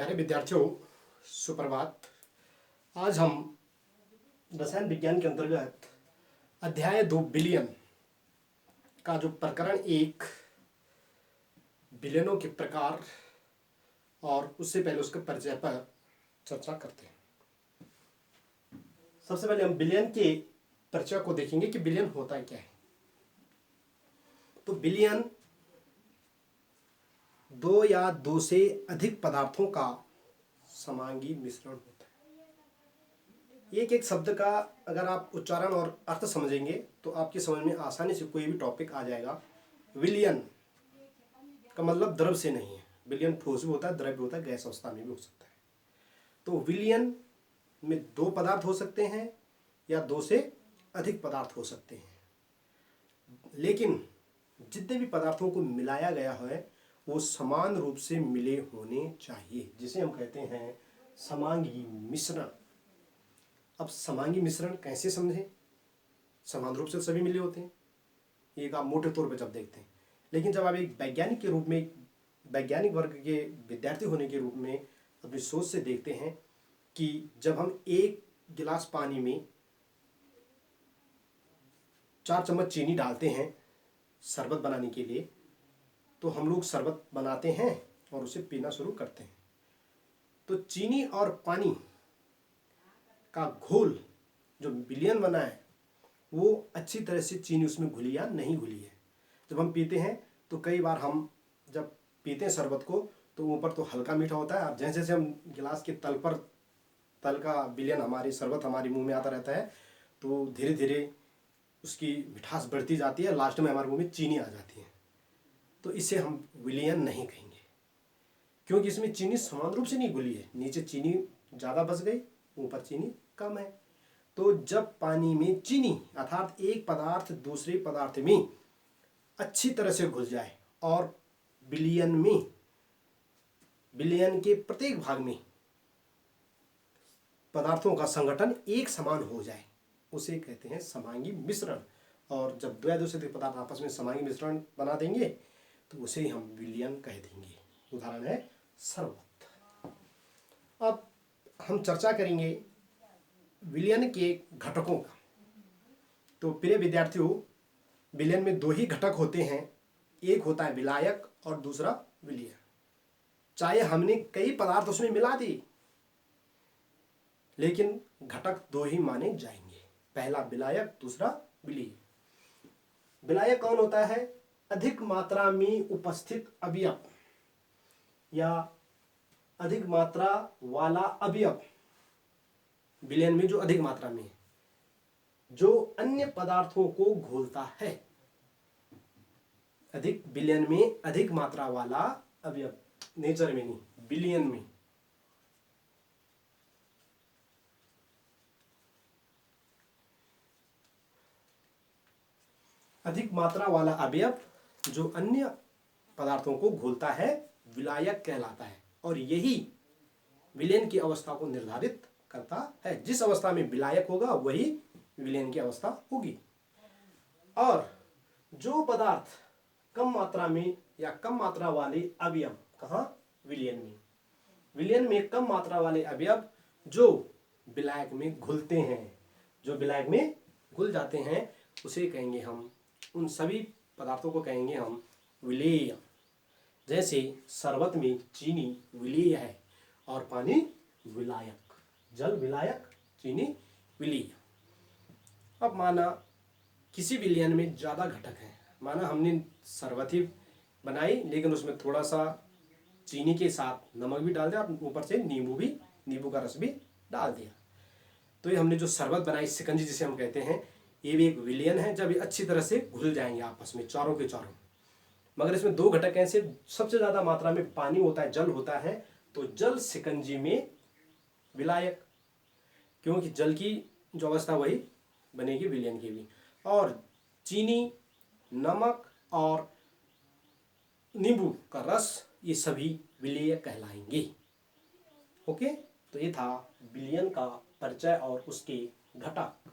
प्यारे विद्यार्थियों, सुप्रभात। आज हम रसायन विज्ञान के अंतर्गत अध्याय 2 बिलियन का जो प्रकरण 1 बिलियनों के प्रकार और उससे पहले उसके परिचय पर चर्चा करते हैं। सबसे पहले हम बिलियन के परिचय को देखेंगे कि बिलियन होता क्या है। तो बिलियन दो या दो से अधिक पदार्थों का समांगी मिश्रण होता है। एक एक शब्द का अगर आप उच्चारण और अर्थ समझेंगे तो आपकी समझ में आसानी से कोई भी टॉपिक आ जाएगा। विलियन का मतलब द्रव से नहीं है। विलियन ठोस भी होता है, द्रव भी होता है, गैस अवस्था में भी हो सकता है। तो विलियन में दो पदार्थ हो सकते हैं या दो से अधिक पदार्थ हो सकते हैं, लेकिन जितने भी पदार्थों को मिलाया गया है वो समान रूप से मिले होने चाहिए, जिसे हम कहते हैं समांगी मिश्रण। अब समांगी मिश्रण कैसे समझें? समान रूप से सभी मिले होते हैं, एक आप मोटे तौर पर जब देखते हैं, लेकिन जब आप एक वैज्ञानिक के रूप में, वैज्ञानिक वर्ग के विद्यार्थी होने के रूप में अपनी सोच से देखते हैं कि जब हम एक गिलास पानी में 4 चम्मच चीनी डालते हैं शरबत बनाने के लिए, तो हम लोग शरबत बनाते हैं और उसे पीना शुरू करते हैं। तो चीनी और पानी का घोल जो विलियन बना है वो अच्छी तरह से चीनी उसमें घुली या नहीं घुली है। जब हम पीते हैं तो कई बार हम जब पीते हैं शरबत को तो ऊपर तो हल्का मीठा होता है, और जैसे जैसे हम गिलास के तल का विलियन हमारी शरबत हमारे मुंह में आता रहता है तो धीरे धीरे उसकी मिठास बढ़ती जाती है, लास्ट में हमारे मुंह में चीनी आ जाती है। तो इसे हम विलियन नहीं कहेंगे, क्योंकि इसमें चीनी समान रूप से नहीं घुली है। नीचे चीनी ज़्यादा बच गई, ऊपर चीनी कम है। तो जब पानी में चीनी अर्थात एक पदार्थ दूसरे पदार्थ में अच्छी तरह से घुल जाए और विलियन के प्रत्येक भाग में पदार्थों का संगठन एक समान हो जाए, उसे कहते हैं समांगी मिश्रण। और जब दो या दो से अधिक पदार्थ आपस में समांगी मिश्रण बना देंगे तो उसे हम विलियन कह देंगे। उदाहरण है शरबत। अब हम चर्चा करेंगे विलियन के घटकों का। तो प्रिय विद्यार्थियों, विलियन में दो ही घटक होते हैं, एक होता है विलायक और दूसरा विलियन। चाहे हमने कई पदार्थ उसमें मिला दी, लेकिन घटक दो ही माने जाएंगे, पहला विलायक, दूसरा विलियन। विलायक कौन होता है? अधिक मात्रा में उपस्थित अवयव या अधिक मात्रा वाला अवयव, विलियन में जो अधिक मात्रा में है, जो अन्य पदार्थों को घोलता है। अधिक विलियन में अधिक मात्रा वाला अवयव, नेचर में नहीं, विलियन में। अधिक मात्रा वाला अवयव जो अन्य पदार्थों को घोलता है विलायक कहलाता है, और यही विलियन की अवस्था को निर्धारित करता है। जिस अवस्था में विलायक होगा वही विलियन की अवस्था होगी। और जो पदार्थ कम मात्रा में या कम मात्रा वाले अवयव, कहाँ? विलियन में। विलियन में कम मात्रा वाले अवयव जो विलायक में घुलते हैं, जो विलायक में घुल जाते हैं, उसे कहेंगे हम, उन सभी पदार्थों को कहेंगे हम विलेय। जैसे शरबत में चीनी विलेय है और पानी विलायक, जल विलायक, चीनी विलेय। अब माना किसी विलियन में ज़्यादा घटक हैं, माना हमने शरबत ही बनाई लेकिन उसमें थोड़ा सा चीनी के साथ नमक भी डाल दिया, ऊपर से नींबू का रस भी डाल दिया, तो ये हमने जो शरबत बनाई, शिकंजी जिसे हम कहते हैं, ये भी एक विलियन है। जब ये अच्छी तरह से घुल जाएंगे आपस में चारों के चारों, मगर इसमें दो घटक ऐसे, सबसे ज़्यादा मात्रा में पानी होता है, जल होता है, तो जल शिकंजी में विलायक, क्योंकि जल की जो अवस्था वही बनेगी विलियन की भी। और चीनी, नमक और नींबू का रस, ये सभी विलेय कहलाएंगे। ओके, तो ये था विलियन का परिचय और उसके घटक।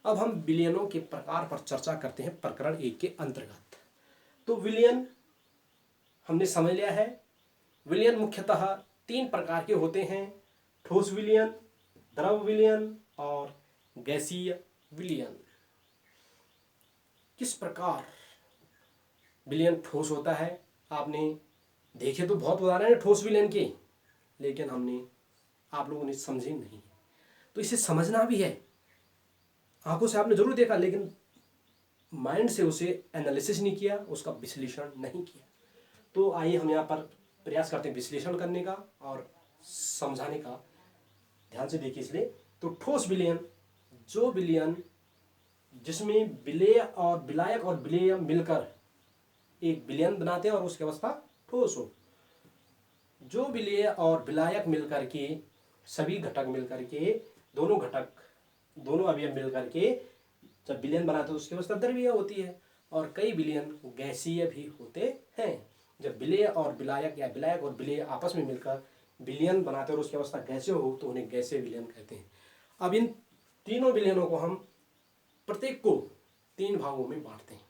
अब हम विलियनों के प्रकार पर चर्चा करते हैं प्रकरण 1 के अंतर्गत। तो विलियन हमने समझ लिया है। विलियन मुख्यतः तीन प्रकार के होते हैं, ठोस विलयन, द्रव विलयन और गैसीय विलयन। किस प्रकार विलयन ठोस होता है, आपने देखे तो बहुत उदाहरण है ठोस विलयन के, लेकिन आप लोगों ने समझे नहीं। तो इसे समझना भी है, आंखों से आपने जरूर देखा लेकिन माइंड से उसे एनालिसिस नहीं किया, उसका विश्लेषण नहीं किया। तो आइए हम यहाँ पर प्रयास करते हैं विश्लेषण करने का और समझाने का। ध्यान से देखिए इसलिए। तो ठोस विलयन, जो विलयन जिसमें विलेय और विलायक और विलेय मिलकर एक विलयन बनाते हैं और उसकी अवस्था ठोस हो। जो विलेय और विलायक मिलकर के, सभी घटक मिलकर के, दोनों अवयव मिलकर के जब विलयन बनाते हैं उसकी अवस्था द्रवीय होती है। और कई विलयन गैसीय भी होते हैं। जब विलेय और विलायक या विलायक और विलेय आपस में मिलकर विलयन बनाते हैं और उसकी अवस्था गैसीय हो तो उन्हें गैसीय विलयन कहते हैं। अब इन तीनों विलयनों को हम प्रत्येक को तीन भागों में बांटते हैं।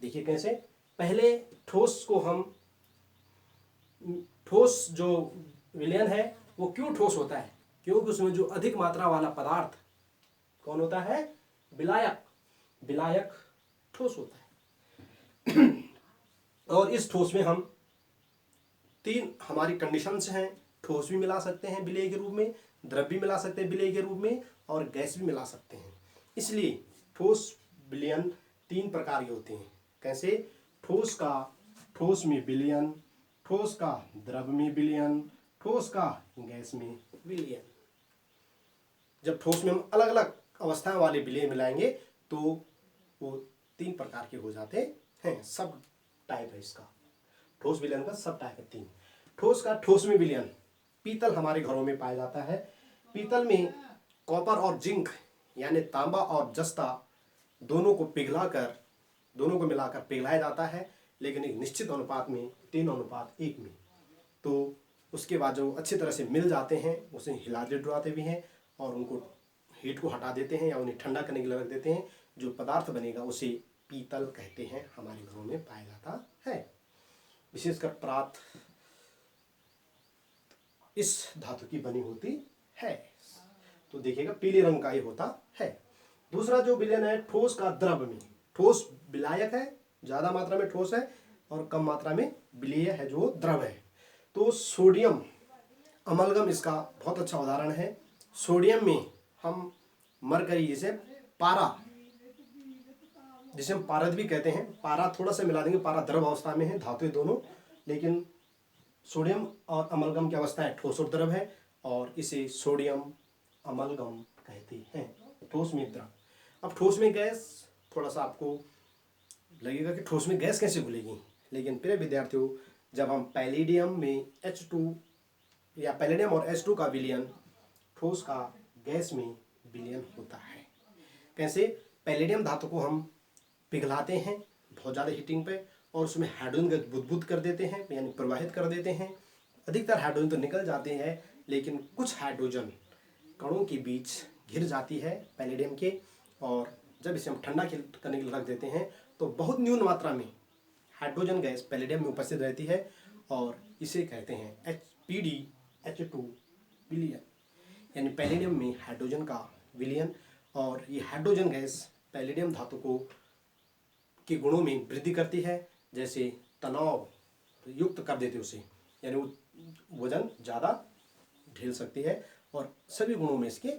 देखिए कैसे। पहले ठोस को हम, ठोस जो विलयन है वो क्यों ठोस होता है, क्योंकि उसमें जो अधिक मात्रा वाला पदार्थ कौन होता है, विलायक ठोस होता है। और इस ठोस में हम तीन हमारी कंडीशंस हैं, ठोस भी मिला सकते हैं विलेय के रूप में, द्रव भी मिला सकते हैं विलेय के रूप में, और गैस भी मिला सकते हैं। इसलिए ठोस विलयन तीन प्रकार के होते हैं। कैसे, ठोस में विलयन, ठोस का द्रव में विलयन, ठोस का गैस में विलयन। जब ठोस में हम अलग अलग अवस्थाएं वाले विलय मिलाएंगे तो वो तीन प्रकार के हो जाते हैं। सब टाइप है इसका, ठोस विलयन का सब टाइप है तीन। ठोस में विलयन, पीतल हमारे घरों में पाया जाता है। पीतल में कॉपर और जिंक यानी तांबा और जस्ता दोनों को मिलाकर पिघलाया जाता है, लेकिन एक निश्चित अनुपात में, 3:1 में। तो उसके बाद जो अच्छी तरह से मिल जाते हैं उसे हिलाते डुलाते भी हैं और उनको हीट को हटा देते हैं या उन्हें ठंडा करने के लिए रख देते हैं। जो पदार्थ बनेगा उसे पीतल कहते हैं, हमारे घरों में पाया जाता है। विशेषकर प्रात इस धातु की बनी होती है। तो देखिएगा पीले रंग का ये होता है। दूसरा जो विलयन है ठोस का द्रव में, ठोस विलायक है, ज्यादा मात्रा में ठोस है और कम मात्रा में विलेय है जो द्रव है। तो सोडियम अमलगम इसका बहुत अच्छा उदाहरण है। सोडियम में हम मरकरी, जिसे हम पारद भी कहते हैं, पारा थोड़ा सा मिला देंगे, पारा द्रव अवस्था में है, धातु दोनों, लेकिन सोडियम और अमलगम की अवस्था है ठोस और द्रव है और इसे सोडियम अमलगम कहते हैं। ठोस में द्रव। अब ठोस में गैस, थोड़ा सा आपको लगेगा कि ठोस में गैस कैसे घुलेगी, लेकिन प्रिय विद्यार्थियों, जब हम पैलेडियम में H2 या पैलेडियम और H2 का विलयन, ठोस का गैस में विलयन होता है। कैसे, पैलेडियम धातु को हम पिघलाते हैं बहुत ज़्यादा हीटिंग पे और उसमें हाइड्रोजन गैस बुदबुद कर देते हैं, यानी प्रवाहित कर देते हैं। अधिकतर हाइड्रोजन तो निकल जाते हैं, लेकिन कुछ हाइड्रोजन कणों के बीच घिर जाती है पैलेडियम के, और जब इसे हम ठंडा करने के लिए रख देते हैं तो बहुत न्यून मात्रा में हाइड्रोजन गैस पैलेडियम में उपस्थित रहती है और इसे कहते हैं PdH2 विलयन, यानी पैलेडियम में हाइड्रोजन का विलयन। और ये हाइड्रोजन गैस पैलेडियम धातु को के गुणों में वृद्धि करती है, जैसे तनाव युक्त कर देते उसे, यानी वो वजन ज़्यादा ढेल सकती है और सभी गुणों में इसके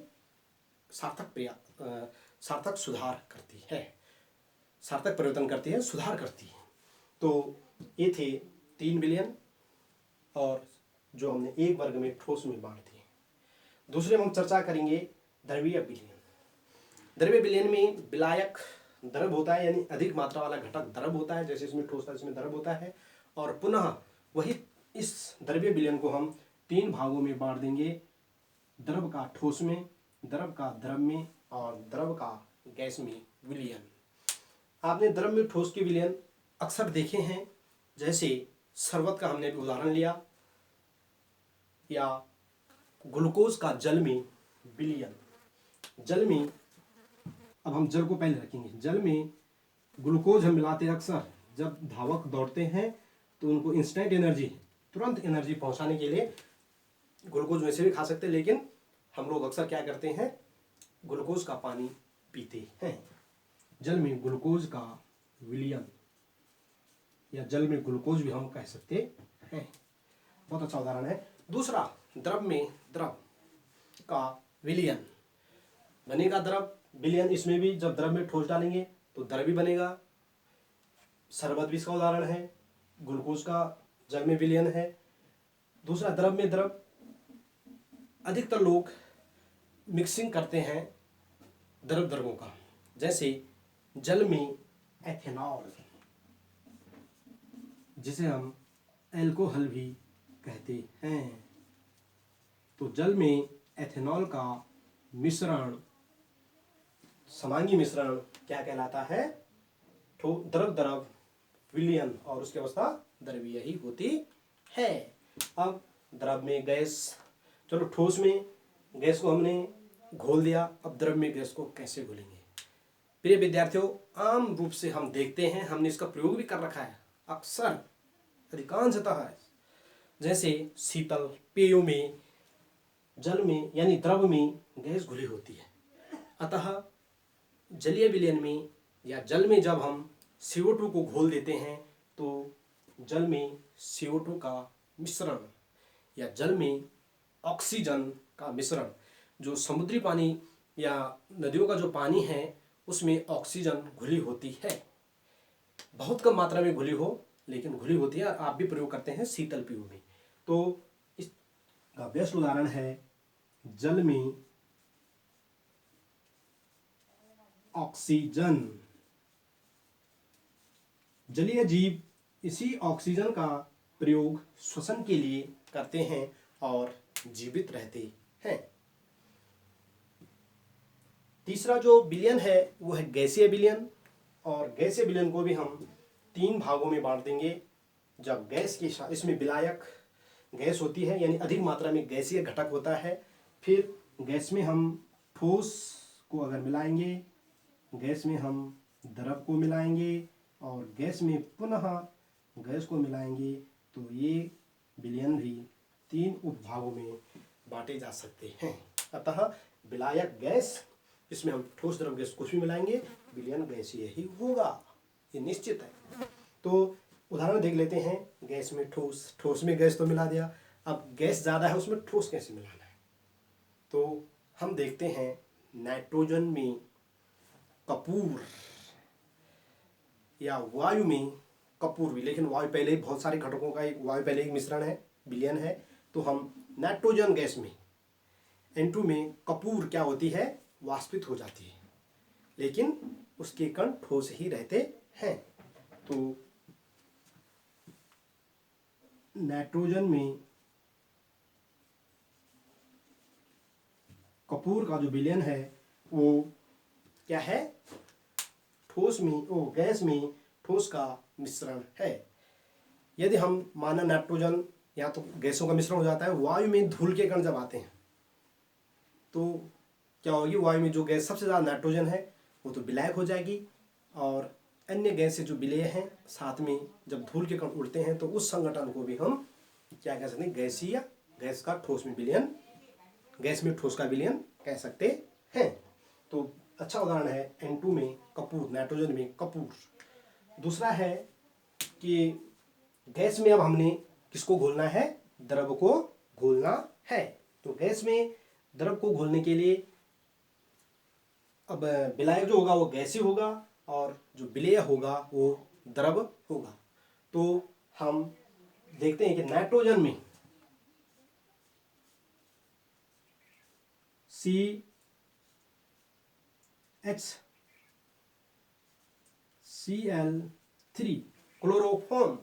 सार्थक सुधार करती है, सार्थक परिवर्तन करती है, सुधार करती है। तो ये थे तीन विलयन और जो हमने एक वर्ग में ठोस में बांट दिए। दूसरे में हम चर्चा करेंगे द्रवीय विलयन। द्रवीय विलयन में विलायक द्रव होता है, यानी अधिक मात्रा वाला घटक द्रव होता है, जैसे इसमें ठोस था इसमें द्रव होता है। और पुनः वही इस द्रवीय विलयन को हम तीन भागों में बांट देंगे, द्रव का ठोस में, द्रव का द्रव में और द्रव का गैस में विलयन। आपने द्रव में ठोस के विलयन अक्सर देखे हैं, जैसे शरबत का हमने भी उदाहरण लिया, या ग्लूकोज का जल में विलयन। जल में, अब हम जल को पहले रखेंगे, जल में ग्लूकोज हम मिलाते हैं अक्सर, जब धावक दौड़ते हैं तो उनको इंस्टेंट एनर्जी तुरंत एनर्जी पहुंचाने के लिए ग्लूकोज वैसे भी खा सकते हैं, लेकिन हम लोग अक्सर क्या करते हैं, ग्लूकोज का पानी पीते हैं। जल में ग्लूकोज का विलयन या जल में ग्लूकोज भी हम कह सकते हैं। बहुत अच्छा उदाहरण है। दूसरा, द्रव में द्रव का विलयन। बनेगा द्रव, विलयन इसमें भी, जब द्रव में ठोस डालेंगे तो द्रव भी बनेगा। शरबत भी इसका उदाहरण है, ग्लूकोज का जल में विलयन है। दूसरा, द्रव में द्रव, अधिकतर लोग मिक्सिंग करते हैं द्रवों का, जैसे जल में एथेनॉल, जिसे हम एल्कोहल भी कहते हैं। तो जल में एथेनॉल का मिश्रण, समांगी मिश्रण क्या कहलाता है, द्रव द्रव विलयन, और उसकी अवस्था द्रवीय ही होती है। अब द्रव में गैस, चलो ठोस में गैस को हमने घोल दिया, अब द्रव में गैस को कैसे घोलेंगे। प्रिय विद्यार्थियों, आम रूप से हम देखते हैं, हमने इसका प्रयोग भी कर रखा है अक्सर, अधिकांशतः है, जैसे शीतल पेयों में जल में यानी द्रव में गैस घुली होती है। अतः जलीय विलयन में या जल में जब हम CO2 को घोल देते हैं तो जल में CO2 का मिश्रण या जल में ऑक्सीजन का मिश्रण, जो समुद्री पानी या नदियों का जो पानी है उसमें ऑक्सीजन घुली होती है, बहुत कम मात्रा में घुली हो लेकिन घुली होती है, और आप भी प्रयोग करते हैं शीतल पेयों में। तो इसका बेस्ट उदाहरण है जल में ऑक्सीजन। जलीय जीव इसी ऑक्सीजन का प्रयोग श्वसन के लिए करते हैं और जीवित रहते हैं। तीसरा जो विलयन है वो है गैसीय विलयन, और गैसीय विलयन को भी हम 3 भागों में बांट देंगे। जब गैस के साथ इसमें विलायक गैस होती है, यानी अधिक मात्रा में गैसीय घटक होता है। फिर गैस में हम ठोस को अगर मिलाएंगे, गैस में हम द्रव को मिलाएंगे, और गैस में पुनः गैस को मिलाएंगे, तो ये विलयन भी 3 उपभागों में बांटे जा सकते हैं। अतः विलायक गैस, इसमें हम ठोस द्रव गैस कुछ भी मिलाएंगे, विलयन गैसीय ही होगा, ये निश्चित है। तो उदाहरण देख लेते हैं, गैस में ठोस, ठोस में गैस तो मिला दिया, अब गैस ज़्यादा है उसमें ठोस कैसे मिलाना है। तो हम देखते हैं नाइट्रोजन में कपूर, या वायु में कपूर भी, लेकिन वायु पहले ही बहुत सारे घटकों का एक, वायु पहले एक मिश्रण है, विलयन है। तो हम नाइट्रोजन गैस में N2 में कपूर क्या होती है, वाष्पित हो जाती है, लेकिन उसके कण ठोस ही रहते हैं। तो नाइट्रोजन में कपूर का जो विलयन है वो क्या है, ठोस में, वो गैस में ठोस का मिश्रण है। यदि हम माना नाइट्रोजन या तो गैसों का मिश्रण हो जाता है, वायु में धूल के कण जब आते हैं तो क्या होगी, वायु में जो गैस सबसे ज़्यादा नाइट्रोजन है वो तो विलायक हो जाएगी, और अन्य गैस से जो विलेय हैं साथ में जब धूल के कण उड़ते हैं तो उस संगठन को भी हम क्या कह सकते हैं, गैसीय, गैस का ठोस में विलयन, गैस में ठोस का विलयन कह सकते हैं। तो अच्छा उदाहरण है N2 में कपूर, नाइट्रोजन में कपूर। दूसरा है कि गैस में अब हमने किसको घोलना है, द्रव को घोलना है। तो गैस में द्रव को घोलने के लिए अब विलायक जो होगा वो गैसीय होगा, और जो विलेय होगा वो द्रव होगा। तो हम देखते हैं कि नाइट्रोजन में CH3 क्लोरोफॉर्म,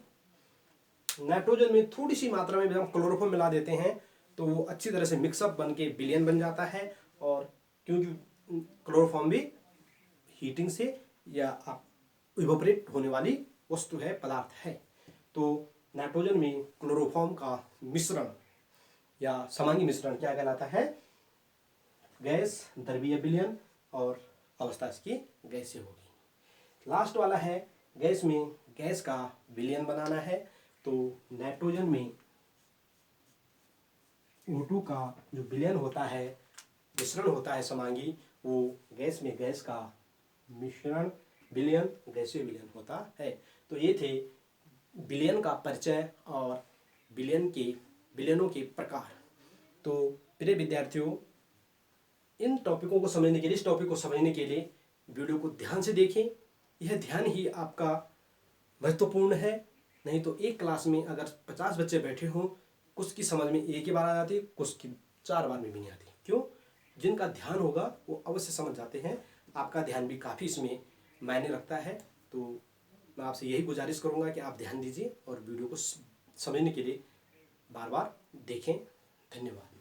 नाइट्रोजन में थोड़ी सी मात्रा में हम क्लोरोफॉर्म मिला देते हैं तो वो अच्छी तरह से मिक्सअप बन के विलयन बन जाता है, और क्योंकि क्लोरोफॉर्म भी हीटिंग से या इवोपरेट होने वाली वस्तु है, पदार्थ है। तो नाइट्रोजन में क्लोरोफॉर्म का मिश्रण या समांगी मिश्रण क्या कहलाता है, गैस, द्रवीय विलयन, और अवस्था इसकी गैसीय होगी। लास्ट वाला है गैस में गैस का विलयन बनाना है। तो नाइट्रोजन में O2 का जो विलयन होता है, मिश्रण होता है समांगी, वो गैस में गैस का मिश्रण विलयन, गैसीय विलयन होता है। तो ये थे विलयन का परिचय और विलयनों के प्रकार। तो प्रिय विद्यार्थियों, इन टॉपिकों को समझने के लिए, इस टॉपिक को समझने के लिए वीडियो को ध्यान से देखें। यह ध्यान ही आपका महत्वपूर्ण है। नहीं तो एक क्लास में अगर 50 बच्चे बैठे हों, कुछ की समझ में एक ही बार आ जाती है, कुछ की 4 बार में भी नहीं आती। क्यों? जिनका ध्यान होगा वो अवश्य समझ जाते हैं। आपका ध्यान भी काफ़ी इसमें मायने रखता है। तो मैं आपसे यही गुजारिश करूँगा कि आप ध्यान दीजिए और वीडियो को समझने के लिए बार बार देखें। धन्यवाद।